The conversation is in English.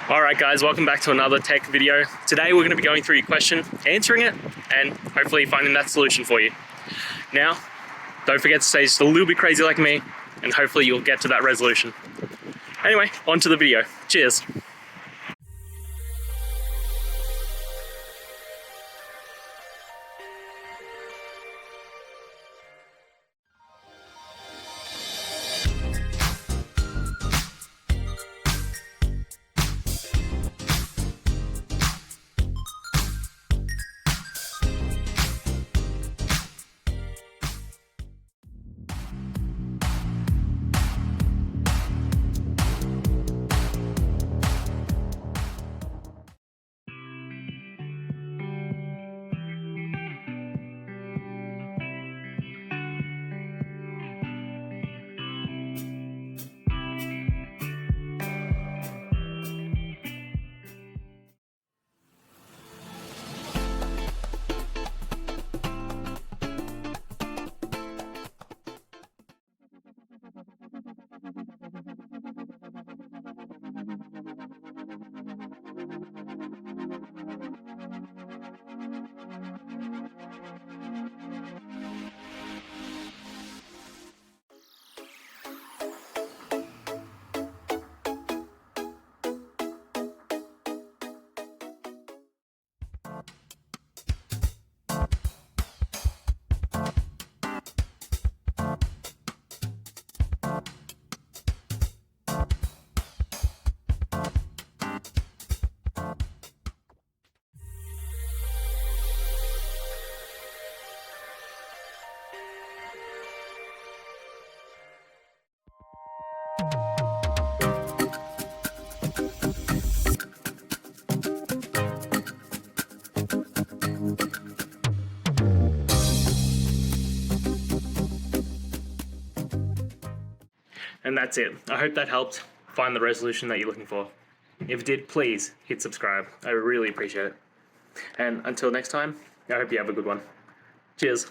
Alright guys, welcome back to another tech video. Today we're going to be going through your question, answering it, and hopefully finding that solution for you. Now, don't forget to stay just a little bit crazy like me, and hopefully you'll get to that resolution. Anyway, on to the video. Cheers. And that's it. I hope that helped find the resolution that you're looking for. If it did, please hit subscribe. I really appreciate it. And until next time, I hope you have a good one. Cheers.